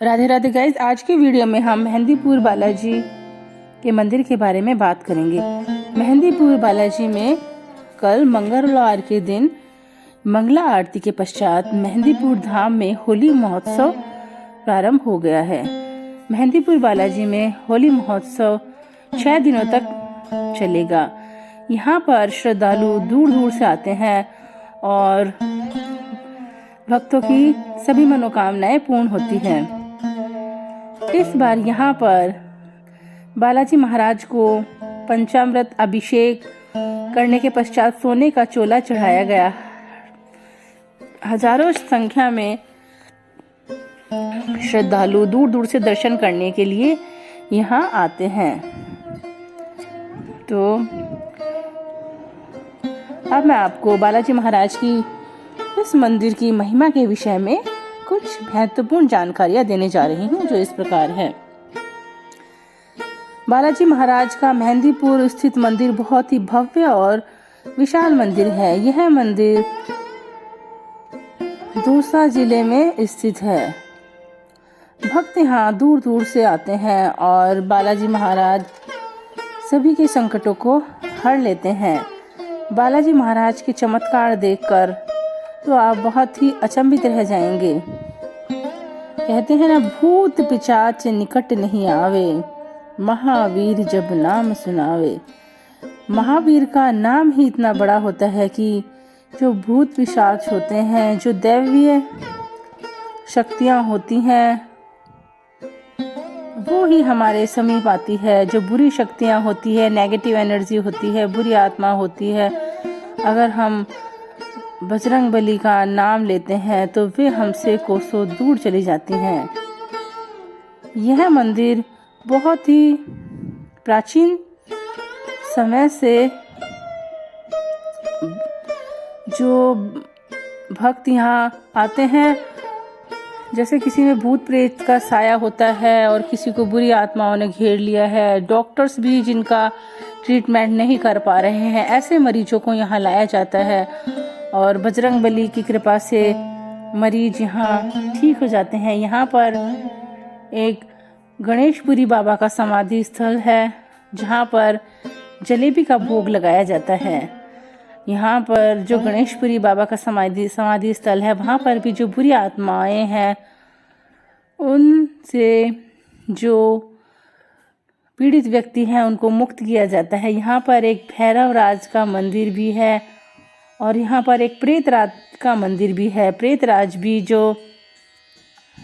Radhe Radhe guys, आज के video में हम मेहंदीपुर बालाजी के मंदिर के बारे में बात करेंगे। मेहंदीपुर बालाजी में कल मंगलवार के दिन मंगला आरती के पश्चात मेहंदीपुर धाम में होली महोत्सव प्रारंभ हो गया है। मेहंदीपुर बालाजी में होली महोत्सव 6 दिनों तक चलेगा। यहाँ पर श्रद्धालु दूर दूर से आते हैं और भक्तों की सभी मनोकामनाएं पूर्ण होती हैं। इस बार यहाँ पर बालाजी महाराज को पंचामृत अभिषेक करने के पश्चात सोने का चोला चढ़ाया गया। हजारों संख्या में श्रद्धालु दूर दूर से दर्शन करने के लिए यहाँ आते हैं। तो अब मैं आपको बालाजी महाराज की इस मंदिर की महिमा के विषय में कुछ महत्वपूर्ण जानकारियां देने जा रही हूँ, जो इस प्रकार है। बालाजी महाराज का मेहंदीपुर स्थित मंदिर बहुत ही भव्य और विशाल मंदिर है। यह मंदिर दौसा जिले में स्थित है। भक्त यहाँ दूर दूर से आते हैं और बालाजी महाराज सभी के संकटों को हर लेते हैं। बालाजी महाराज के चमत्कार देखकर तो आप बहुत ही अचंभित रह जाएंगे। कहते हैं ना, भूत पिशाच निकट नहीं आवे, महावीर जब नाम सुनावे। महावीर का नाम ही इतना बड़ा होता है कि जो भूत पिशाच होते हैं, जो दैवीय शक्तियां होती हैं, वो ही हमारे समीप आती है। जो बुरी शक्तियां होती है, नेगेटिव एनर्जी होती है, बुरी आत्मा होती है, अगर हम बजरंग बली का नाम लेते हैं तो वे हमसे कोसों दूर चली जाती हैं। यह मंदिर बहुत ही प्राचीन समय से जो भक्त यहाँ आते हैं, जैसे किसी में भूत प्रेत का साया होता है और किसी को बुरी आत्माओं ने घेर लिया है, डॉक्टर्स भी जिनका ट्रीटमेंट नहीं कर पा रहे हैं, ऐसे मरीजों को यहाँ लाया जाता है और बजरंग बली की कृपा से मरीज यहाँ ठीक हो जाते हैं। यहाँ पर एक गणेशपुरी बाबा का समाधि स्थल है, जहाँ पर जलेबी का भोग लगाया जाता है। यहाँ पर जो गणेशपुरी बाबा का समाधि स्थल है, वहाँ पर भी जो बुरी आत्माएं हैं, उनसे जो पीड़ित व्यक्ति हैं उनको मुक्त किया जाता है। यहाँ पर एक भैरव राज का मंदिर भी है और यहाँ पर एक प्रेतराज का मंदिर भी है। प्रेतराज भी जो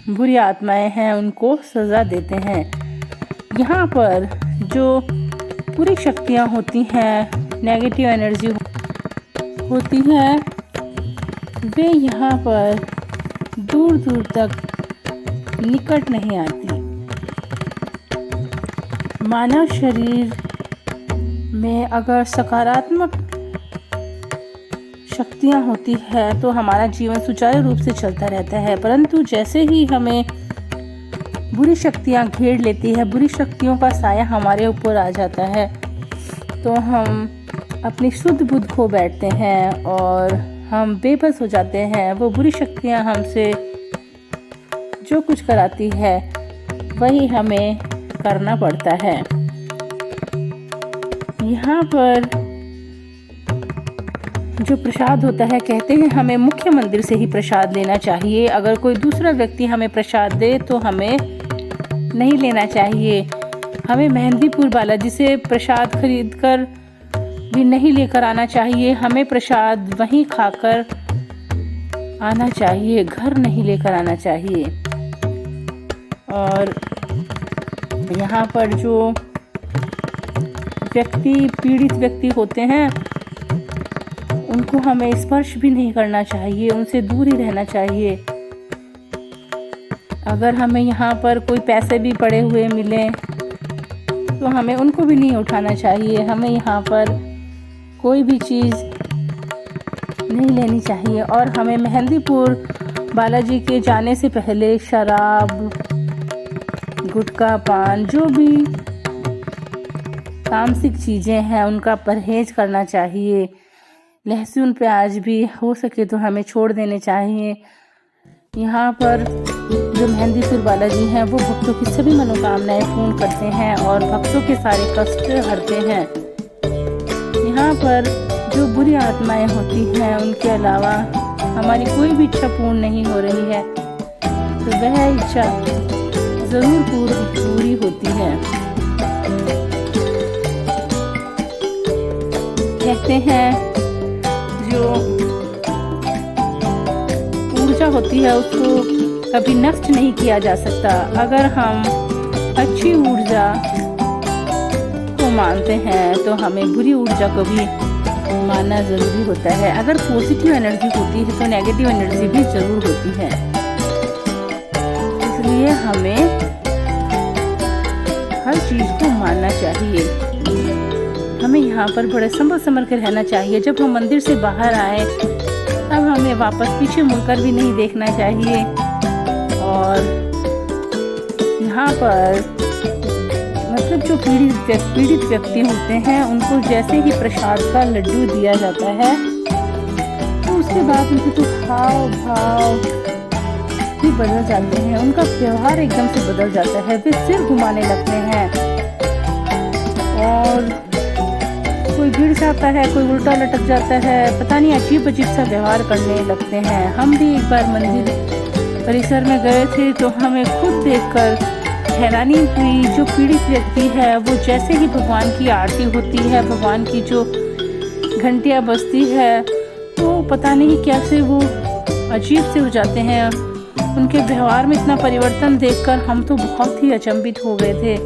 बुरी आत्माएं हैं उनको सज़ा देते हैं। यहाँ पर जो बुरी शक्तियाँ होती हैं, नेगेटिव एनर्जी होती है, वे यहाँ पर दूर दूर तक निकट नहीं आती। मानव शरीर में अगर सकारात्मक शक्तियाँ होती है तो हमारा जीवन सुचारू रूप से चलता रहता है, परंतु जैसे ही हमें बुरी शक्तियाँ घेर लेती है, बुरी शक्तियों का साया हमारे ऊपर आ जाता है, तो हम अपनी शुद्ध बुद्ध खो बैठते हैं और हम बेबस हो जाते हैं। वो बुरी शक्तियाँ हमसे जो कुछ कराती है वही हमें करना पड़ता है। यहाँ पर जो प्रसाद होता है, कहते हैं हमें मुख्य मंदिर से ही प्रसाद लेना चाहिए। अगर कोई दूसरा व्यक्ति हमें प्रसाद दे तो हमें नहीं लेना चाहिए। हमें मेहंदीपुर बालाजी से प्रसाद खरीदकर भी नहीं लेकर आना चाहिए। हमें प्रसाद वहीं खाकर आना चाहिए, घर नहीं लेकर आना चाहिए। और यहाँ पर जो पीड़ित व्यक्ति होते हैं, उनको हमें स्पर्श भी नहीं करना चाहिए, उनसे दूर ही रहना चाहिए। अगर हमें यहाँ पर कोई पैसे भी पड़े हुए मिलें तो हमें उनको भी नहीं उठाना चाहिए। हमें यहाँ पर कोई भी चीज़ नहीं लेनी चाहिए और हमें मेहंदीपुर बालाजी के जाने से पहले शराब, गुटखा, पान, जो भी तामसिक चीज़ें हैं उनका परहेज करना चाहिए। लहसुन प्याज भी हो सके तो हमें छोड़ देने चाहिए। यहाँ पर जो मेहंदीपुर बालाजी हैं वो भक्तों की सभी मनोकामनाएं पूर्ण करते हैं और भक्तों के सारे कष्ट हरते हैं। यहाँ पर जो बुरी आत्माएं होती हैं उनके अलावा हमारी कोई भी इच्छा पूर्ण नहीं हो रही है तो वह इच्छा जरूर पूरी होती है। कहते हैं जो ऊर्जा होती है उसको कभी नष्ट नहीं किया जा सकता। अगर हम अच्छी ऊर्जा को मानते हैं तो हमें बुरी ऊर्जा को भी मानना जरूरी होता है। अगर पॉजिटिव एनर्जी होती है तो नेगेटिव एनर्जी भी जरूर होती है। इसलिए हमें हर चीज को मानना चाहिए। हमें यहाँ पर बड़े संभल कर रहना चाहिए। जब हम मंदिर से बाहर आए तब हमें वापस पीछे मुड़कर भी नहीं देखना चाहिए। और यहाँ पर मतलब जो पीड़ित व्यक्ति होते हैं उनको जैसे ही प्रसाद का लड्डू दिया जाता है तो उसके बाद उनके तो हाव भाव भी बदल जाते हैं, उनका व्यवहार एकदम से बदल जाता है। वे सिर घुमाने लगते हैं और कोई गिर जाता है, कोई उल्टा लटक जाता है, पता नहीं अजीब सा व्यवहार करने लगते हैं। हम भी एक बार मंदिर परिसर में गए थे तो हमें खुद देखकर हैरानी हुई। जो पीड़ित व्यक्ति है वो जैसे ही भगवान की आरती होती है, भगवान की जो घंटियाँ बजती है तो पता नहीं कैसे वो अजीब से हो जाते हैं। उनके व्यवहार में इतना परिवर्तन देखकर हम तो बहुत ही अचंभित हो गए थे।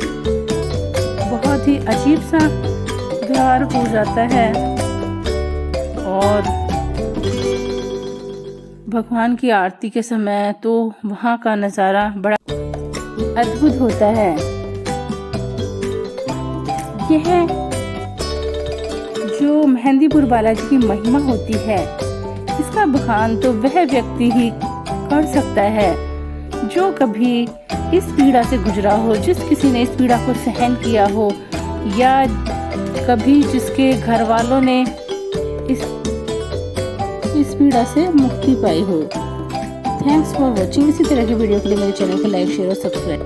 बहुत ही अजीब सा व्यवहार हो जाता है और भगवान की आरती के समय तो वहाँ का नज़ारा बड़ा अद्भुत होता है। यह जो मेहंदीपुर बालाजी की महिमा होती है इसका बखान तो वह व्यक्ति ही कर सकता है जो कभी इस पीड़ा से गुजरा हो, जिस किसी ने इस पीड़ा को सहन किया हो या कभी जिसके घर वालों ने इस पीड़ा से मुक्ति पाई हो। Thanks for watching. इसी तरह की वीडियो के लिए मेरे चैनल को लाइक शेयर और सब्सक्राइब